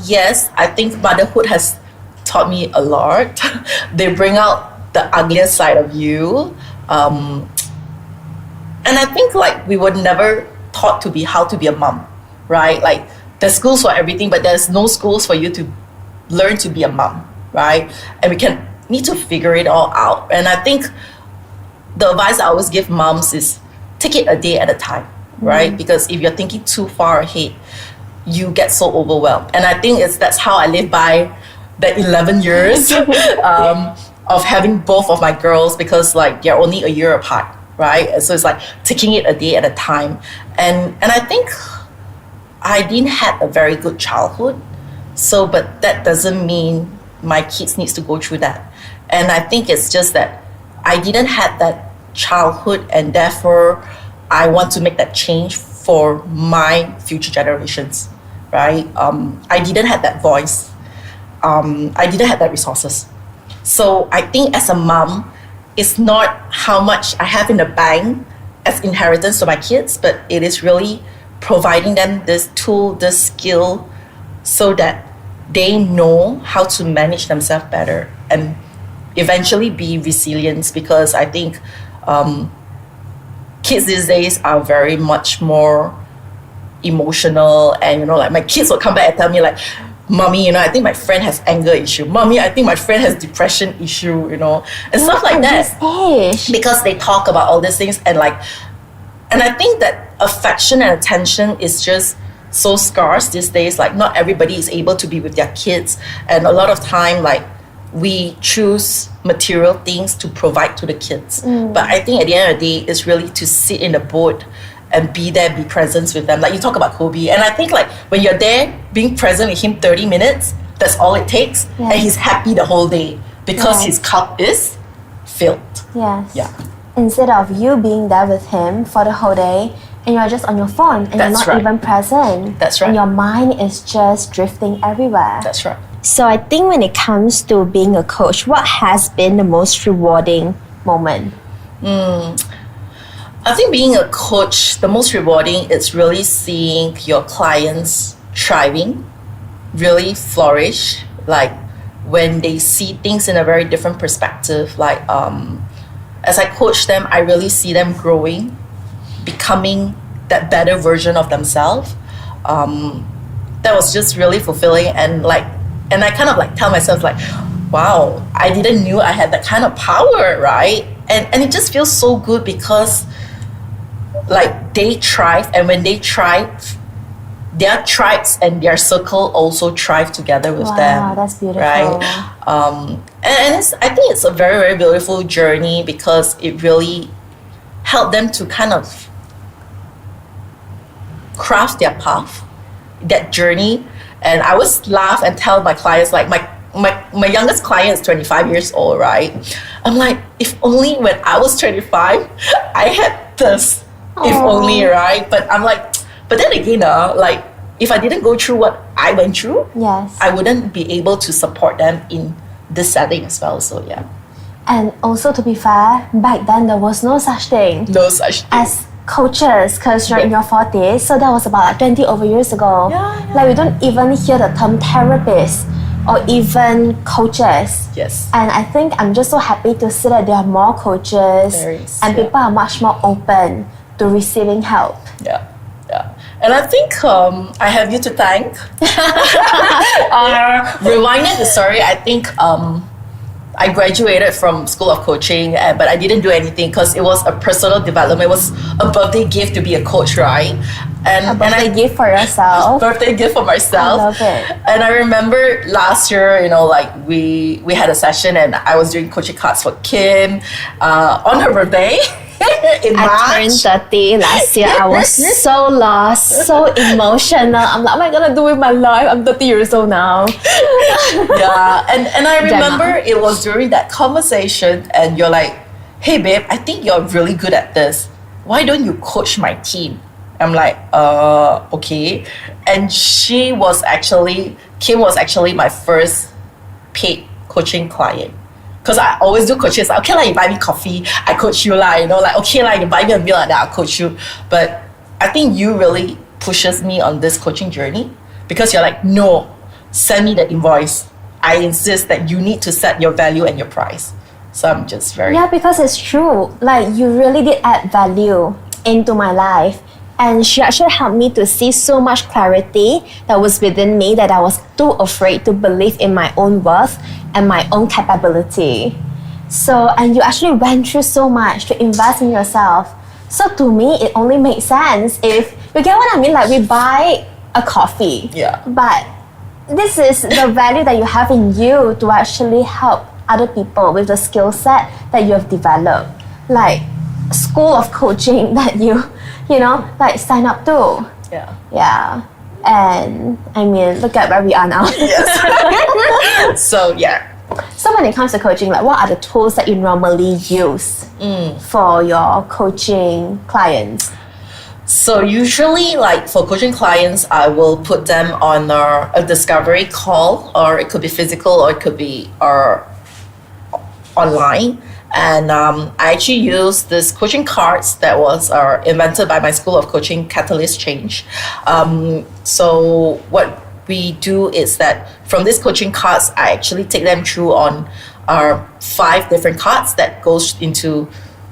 Yes, I think motherhood has taught me a lot. They bring out the ugliest side of you. And I think we were never taught to be how to be a mom, right? There's schools for everything, but there's no schools for you to learn to be a mom, right? And we need to figure it all out. And I think the advice I always give moms is take it a day at a time, right? Because if you're thinking too far ahead, you get so overwhelmed. And I think that's how I live by the 11 years of having both of my girls, because they're only a year apart, right? And so it's taking it a day at a time. And I think I didn't have a very good childhood, so but that doesn't mean my kids needs to go through that. And I think it's just that I didn't have that childhood, and therefore I want to make that change for my future generations, right? I didn't have that voice. I didn't have that resources. So I think as a mom, it's not how much I have in the bank as inheritance to my kids, but it is really providing them this tool, this skill, so that they know how to manage themselves better and eventually be resilient. Because I think kids these days are very much more emotional, and my kids will come back and tell me Mommy, I think my friend has anger issue. Mommy, I think my friend has depression issue, and stuff like that. Because they talk about all these things, and I think that affection and attention is just so scarce these days. Not everybody is able to be with their kids, and a lot of time we choose material things to provide to the kids. But I think at the end of the day, it's really to sit in the boat and be there, be present with them. Like you talk about Kobe, and I think like when you're there, being present with him 30 minutes, that's all it takes, and he's happy the whole day because his cup is filled. Yes. Yeah. Instead of you being there with him for the whole day and you're just on your phone and That's you're not right. even present. That's right. And your mind is just drifting everywhere. That's right. So I think when it comes to being a coach, what has been the most rewarding moment? I think being a coach, the most rewarding is really seeing your clients thriving, really flourish, like when they see things in a very different perspective. Like as I coach them, I really see them growing, becoming that better version of themselves. That was just really fulfilling, and I kind of like tell myself like, wow, I didn't knew I had that kind of power, right? And it just feels so good because like they thrive, and when they thrive, their tribes and their circle also thrive together with them. Wow, that's beautiful. Right? And I think it's a very, very beautiful journey because it really helped them to kind of craft their path, that journey. And I always laugh and tell my clients, like my youngest client is 25 years old, right? I'm like, if only when I was 25, I had this. If only, right? But I'm like, but then again, like if I didn't go through what I went through, Yes. I wouldn't be able to support them in this setting as well. So yeah, And also to be fair, back then there was no such thing no such thing. as coaches because you're in your 40s. So that was about like 20 over years ago. Yeah. Like we don't even hear the term therapist or even coaches. Yes. And I think I'm just so happy to see that there are more coaches There is, and yeah. people are much more open to receiving help. Yeah. And I think I have you to thank. Rewinding the story, I think I graduated from School of Coaching, but I didn't do anything because it was a personal development. It was a birthday gift to be a coach, right? A birthday gift for yourself. Birthday gift for myself. I love it. And I remember last year, you know, like we had a session and I was doing coaching cards for Kim on her birthday. In March. I turned 30 last year. I was so lost, so emotional. I'm like, what am I gonna do with my life? I'm 30 years old now. Yeah, and I remember it was during that conversation and you're like, hey babe, I think you're really good at this. Why don't you coach my team? I'm like, okay. And Kim was actually my first paid coaching client. Because I always do coaches, like, okay, like, you buy me coffee, I coach you, like, you know, like, okay, like, you buy me a meal, and then I'll coach you. But I think you really pushes me on this coaching journey because you're like, no, send me the invoice. I insist that you need to set your value and your price. So I'm just very... Yeah, because it's true. Like, you really did add value into my life. And she actually helped me to see so much clarity that was within me that I was too afraid to believe in my own worth and my own capability. So, and you actually went through so much to invest in yourself. So to me, it only makes sense if, you get what I mean? Like we buy a coffee. Yeah. But this is the value that you have in you to actually help other people with the skill set that you have developed. Like school of coaching that you know, like sign up to. Yeah. Yeah. And I mean, look at where we are now. Yes. So, yeah. So when it comes to coaching, like what are the tools that you normally use for your coaching clients? So usually, like for coaching clients, I will put them on a discovery call, or it could be physical, or it could be online. And I actually use this coaching cards that was invented by my School of Coaching, Catalyst Change. So what we do is that from these coaching cards, I actually take them through on 5 different cards that goes into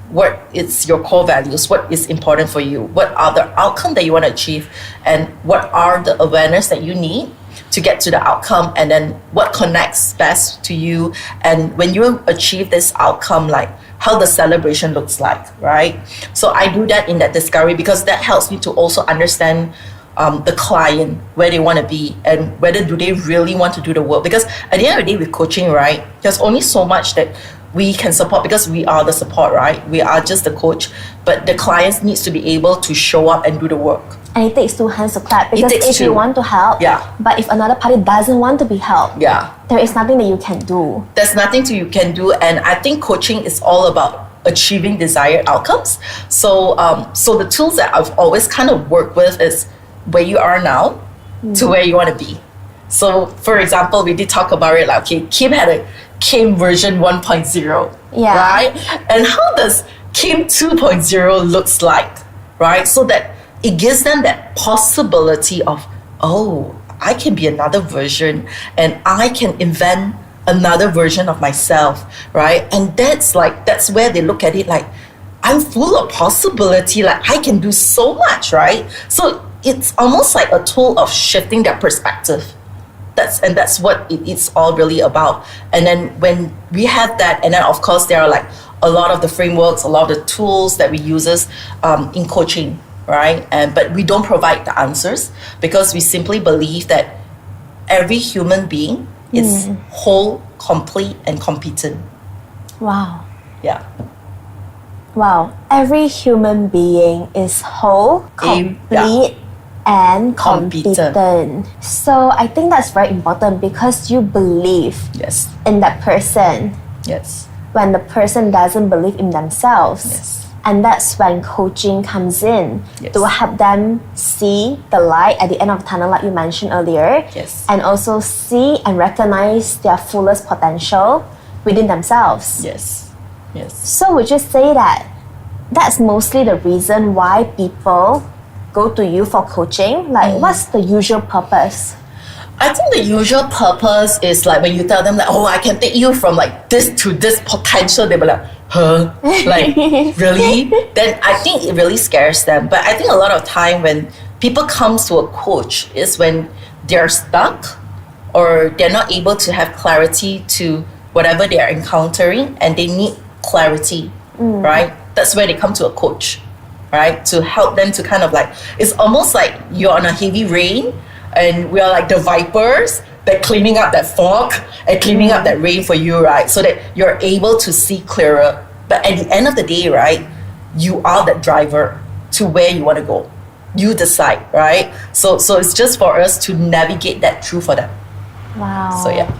what is your core values, what is important for you, what are the outcome that you want to achieve, and what are the awareness that you need to get to the outcome, and then what connects best to you, and when you achieve this outcome, like how the celebration looks like, right? So I do that in that discovery because that helps me to also understand the client, where they want to be, and whether do they really want to do the work. Because at the end of the day, with coaching, right, there's only so much that we can support because we are the support, right? We are just the coach, but the clients needs to be able to show up and do the work. And it takes two hands to clap, because takes if two. you want to help, but if another party doesn't want to be helped, there is nothing that you can do. There's nothing you can do, and I think coaching is all about achieving desired outcomes. So the tools that I've always kind of worked with is where you are now to where you want to be. So for example, we did talk about it, like, okay, Kim had a Kim version 1.0, right? And how does Kim 2.0 looks like, right? So that it gives them that possibility of, oh, I can be another version and I can invent another version of myself, right? And that's where they look at it like, I'm full of possibility, like I can do so much, right? So it's almost like a tool of shifting their perspective. That's what it's all really about. And then when we have that, and then of course there are like a lot of the frameworks, a lot of the tools that we uses in coaching, right? But we don't provide the answers because we simply believe that every human being is whole, complete, and competent. Wow. Yeah. Wow. Every human being is whole, complete, and competent. So I think that's very important because you believe in that person. Yes. When the person doesn't believe in themselves. And that's when coaching comes in to help them see the light at the end of the tunnel, like you mentioned earlier. And also see and recognize their fullest potential within themselves. So would you say that that's mostly the reason why people go to you for coaching? Like, what's the usual purpose? I think the usual purpose is like when you tell them like, oh, I can take you from like this to this potential, they'll be like, huh? Like, really? Then I think it really scares them. But I think a lot of time when people come to a coach is when they're stuck or they're not able to have clarity to whatever they are encountering and they need clarity, right? That's where they come to a coach, right? To help them to kind of like, it's almost like you're on a heavy rain and we are like the vipers that cleaning up that fog and cleaning up that rain for you, right? So that you're able to see clearer. But at the end of the day, right, you are that driver to where you want to go. You decide, right? So it's just for us to navigate that through for them. Wow. So yeah.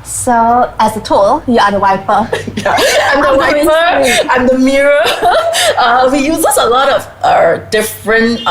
So as a tool, you are the wiper. I'm the wiper. I'm the mirror. We use a lot of different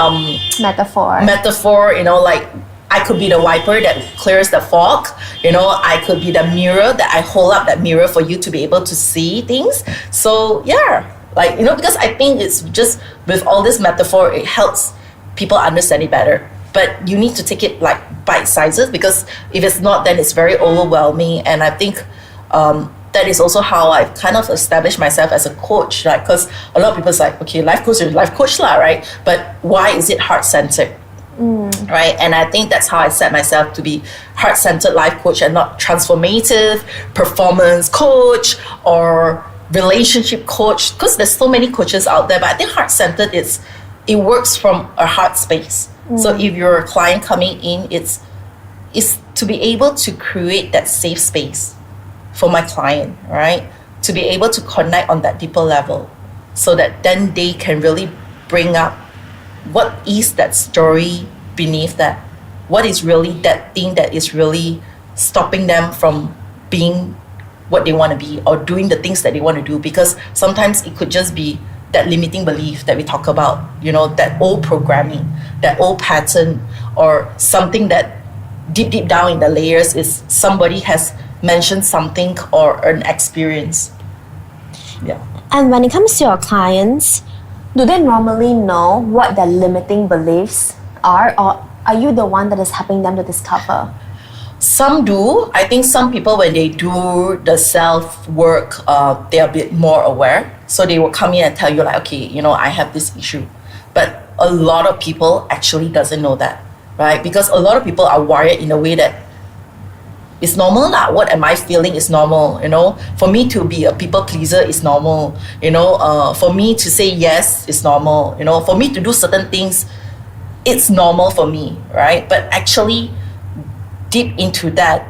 metaphor. You know, like I could be the wiper that clears the fog. You know, I could be the mirror that I hold up that mirror for you to be able to see things. So yeah, like, you know, because I think it's just with all this metaphor, it helps people understand it better. But you need to take it like bite sizes, because if it's not, then it's very overwhelming. And I think that is also how I've kind of established myself as a coach, right? Because a lot of people say, okay, life coach lah, right? But why is it heart-centered? Right? And I think that's how I set myself to be heart-centered life coach and not transformative performance coach or relationship coach, because there's so many coaches out there. But I think heart-centered it works from a heart space. So if you're a client coming in, it's to be able to create that safe space for my client, right? To be able to connect on that deeper level, so that then they can really bring up what is that story beneath that. What is really that thing that is really stopping them from being what they want to be or doing the things that they want to do? Because sometimes it could just be that limiting belief that we talk about, you know, that old programming, that old pattern, or something that deep down in the layers is somebody has mentioned something or an experience. Yeah. And when it comes to your clients, do they normally know what their limiting beliefs are, or are you the one that is helping them to discover? Some do. I think some people, when they do the self-work, they're a bit more aware. So they will come in and tell you like, okay, you know, I have this issue. But a lot of people actually doesn't know that, right? Because a lot of people are wired in a way that it's normal lah. What am I feeling is normal, you know? For me to be a people pleaser is normal, you know? For me to say yes is normal, you know? For me to do certain things it's normal for me, right? But actually, deep into that,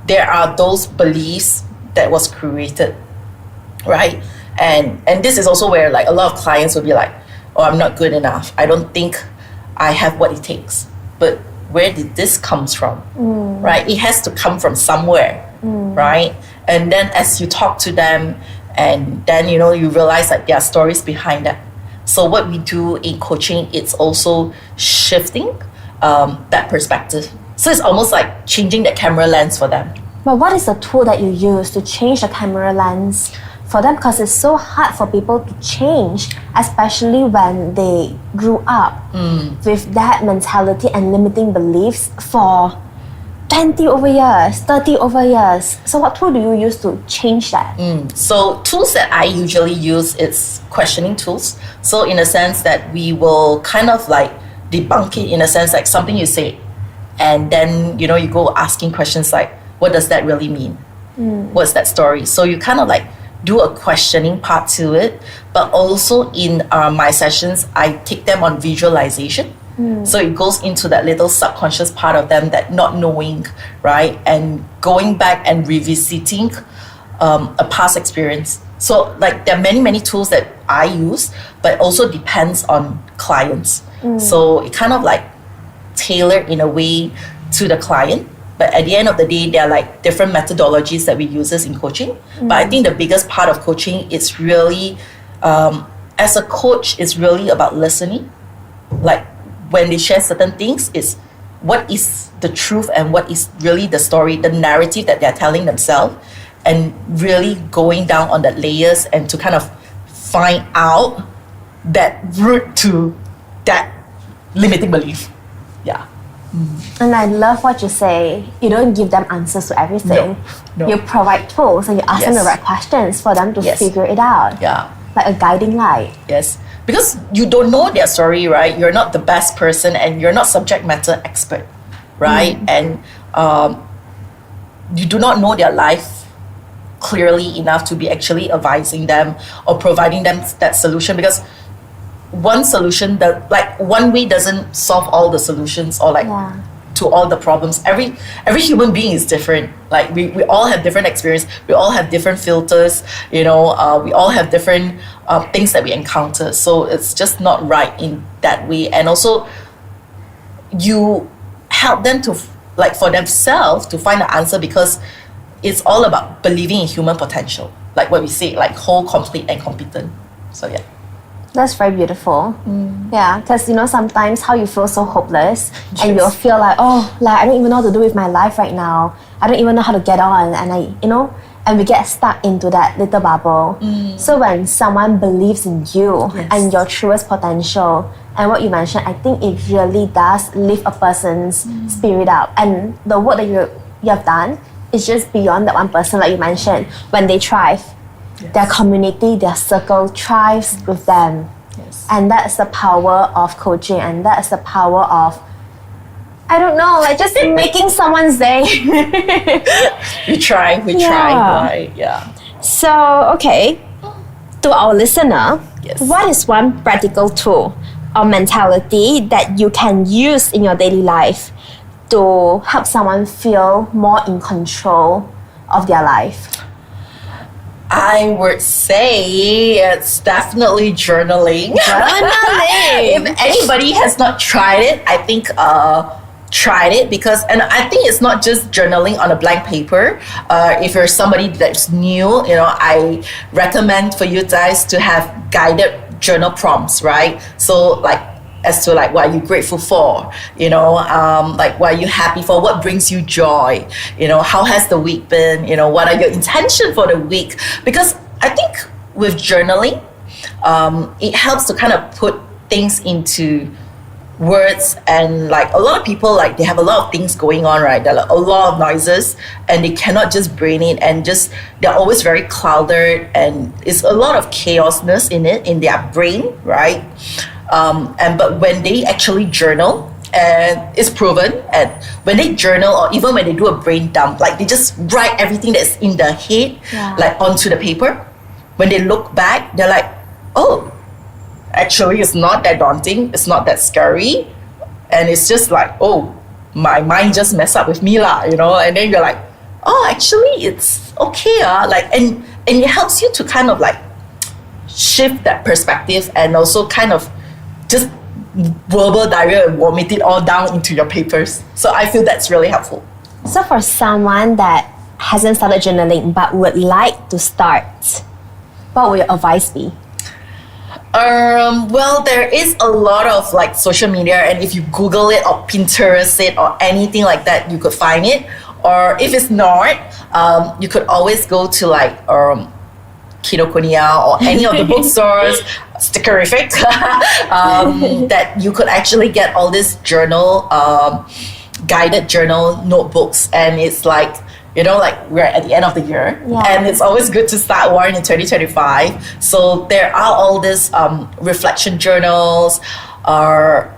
there are those beliefs that was created, right? And this is also where like a lot of clients will be like, oh, I'm not good enough. I don't think I have what it takes. But where did this comes from, right? It has to come from somewhere, right? And then as you talk to them, and then, you know, you realize that there are stories behind that. So what we do in coaching, it's also shifting that perspective. So it's almost like changing the camera lens for them. But what is the tool that you use to change the camera lens for them? Because it's so hard for people to change, especially when they grew up with that mentality and limiting beliefs for 20 over years, 30 over years. So what tool do you use to change that? So tools that I usually use is questioning tools. So in a sense that we will kind of like debunk it, in a sense like something you say, and then, you know, you go asking questions like, what does that really mean? What's that story? So you kind of like do a questioning part to it, but also in my sessions, I take them on visualization. So it goes into that little subconscious part of them that not knowing, right? And going back and revisiting a past experience. So like there are many tools that I use, but also depends on clients. So it kind of like tailored in a way to the client. But at the end of the day, there are like different methodologies that we use in coaching. But I think the biggest part of coaching is really, as a coach, it's really about listening. Like when they share certain things, is what is the truth and what is really the story, the narrative that they're telling themselves, and really going down on the layers and to kind of find out that root to that limiting belief. Yeah. And I love what you say. You don't give them answers to everything. No. You provide tools and you ask them the right questions for them to figure it out. Yeah. Like a guiding light. Yes. Because you don't know their story, right? You're not the best person and you're not subject matter expert, right? And you do not know their life clearly enough to be actually advising them or providing them that solution, because one solution that like one way doesn't solve all the solutions or like to all the problems. Every human being is different. Like we all have different experience. We all have different filters. You know, we all have different things that we encounter. So it's just not right in that way. And also, you help them to like for themselves to find the answer, because it's all about believing in human potential. Like what we say, like whole, complete, and competent. So yeah. That's very beautiful. Yeah, because you know sometimes how you feel so hopeless and you'll feel like, oh, like I don't even know what to do with my life right now. I don't even know how to get on, and we get stuck into that little bubble. So when someone believes in you and your truest potential and what you mentioned, I think it really does lift a person's spirit up. And the work that you have done is just beyond that one person, like you mentioned. When they thrive, their community, their circle thrives with them. And that's the power of coaching, and that's the power of, I don't know, like just making someone's day. We try, right? Yeah. So, okay, to our listener, what is one practical tool or mentality that you can use in your daily life to help someone feel more in control of their life? I would say it's definitely journaling. If anybody has not tried it, I think tried it, because, and I think it's not just journaling on a blank paper. If you're somebody that's new, you know, I recommend for you guys to have guided journal prompts, right? So like, as to like what are you grateful for, you know, like what are you happy for, what brings you joy, you know, how has the week been, you know, what are your intentions for the week? Because I think with journaling, it helps to kind of put things into words. And like a lot of people, like they have a lot of things going on, right? There are like a lot of noises and they cannot just brain it, and just they're always very clouded, and it's a lot of chaosness in their brain, right? But when they actually journal, and it's proven, and when they journal or even when they do a brain dump, like they just write everything that's in their head like onto the paper. When they look back, they're like, oh, actually it's not that daunting, it's not that scary, and it's just like, oh, my mind just messed up with me lah, and then you're like, oh, actually it's okay, and it helps you to kind of like shift that perspective and also kind of just verbal diarrhea and vomit it all down into your papers. So I feel that's really helpful. So for someone that hasn't started journaling but would like to start, what would your advice be? Well, there is a lot of like social media, and if you Google it or Pinterest it or anything like that, you could find it. Or if it's not, you could always go to like Kinokuniya or any of the bookstores, Stickerific, that you could actually get all this journal, guided journal notebooks, and it's like, like we're at the end of the year, and it's always good to start one in 2025. So there are all these reflection journals, or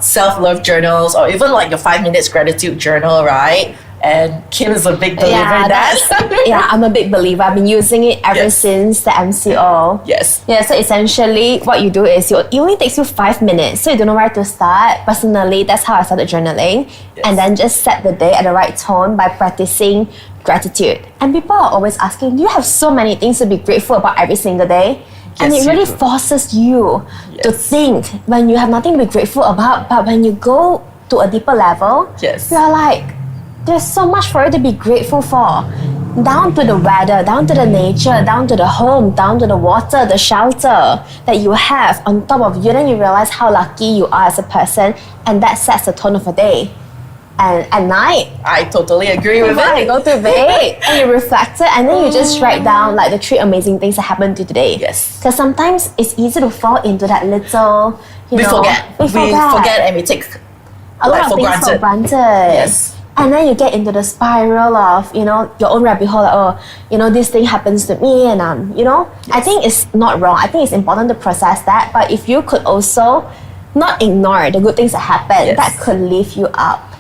self-love journals, or even like your 5 minutes gratitude journal, right? And Kim is a big believer in that. Yeah, I'm a big believer. I've been using it ever since the MCO. Yes. Yeah, so essentially what you do is it only takes you 5 minutes, so you don't know where to start. Personally, that's how I started journaling. And then just set the day at the right tone by practicing gratitude. And people are always asking, do you have so many things to be grateful about every single day? And it really forces you to think when you have nothing to be grateful about, but when you go to a deeper level, you're like, there's so much for you to be grateful for. Down to the weather, down to the nature, down to the home, down to the water, the shelter that you have on top of you. Then you realize how lucky you are as a person, and that sets the tone of a day. And at night, I totally agree with it. You go to bed and you reflect it, and then you just write down like the 3 amazing things that happened to you today. Yes. Because sometimes it's easy to fall into that little, we forget and we take a lot of things for granted. Yes. And then you get into the spiral of, your own rabbit hole, like, this thing happens to me, and, I think it's not wrong. I think it's important to process that. But if you could also not ignore the good things that happen, that could lift you up.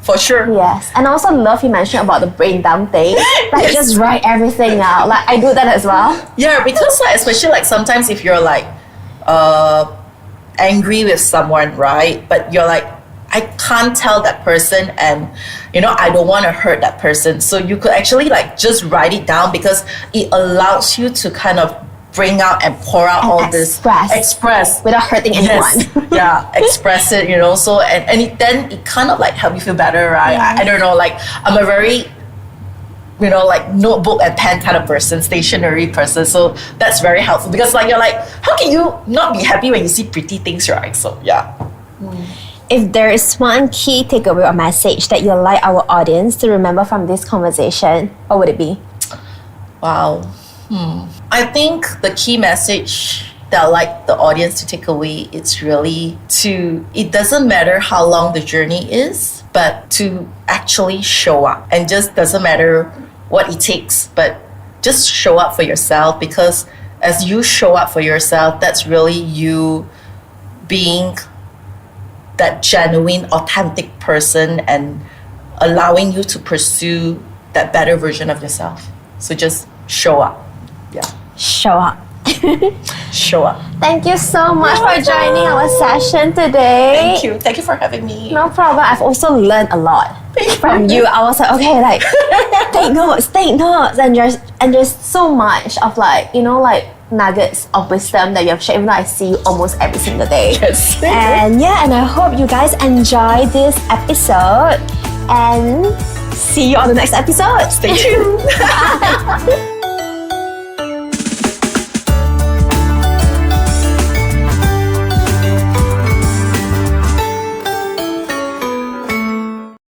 For sure. Yes. And I also love you mentioned about the brain dump thing. Like, just write everything out. Like, I do that as well. Yeah, because like, especially like sometimes if you're like angry with someone, right? But you're like, I can't tell that person, and I don't want to hurt that person. So you could actually like just write it down, because it allows you to kind of bring out and pour out and all express without hurting anyone. Express it, so and then it kind of like help you feel better, right? I don't know, like I'm a very like notebook and pen kind of person, stationary person, so that's very helpful, because like you're like, how can you not be happy when you see pretty things, right? So if there is one key takeaway or message that you'd like our audience to remember from this conversation, what would it be? Wow. I think the key message that I'd like the audience to take away is really it doesn't matter how long the journey is, but to actually show up. And just doesn't matter what it takes, but just show up for yourself, because as you show up for yourself, that's really you being that genuine, authentic person and allowing you to pursue that better version of yourself. So just show up. Show up. Show up. Thank you so much for joining our session today. Thank you for having me. No problem. I've also learned a lot from you. I was like, okay, like take notes, and there's so much of like, like nuggets of wisdom that you have shared, even though I see you almost every single day. Yes. And I hope you guys enjoy this episode, and see you on the next episode. Stay tuned.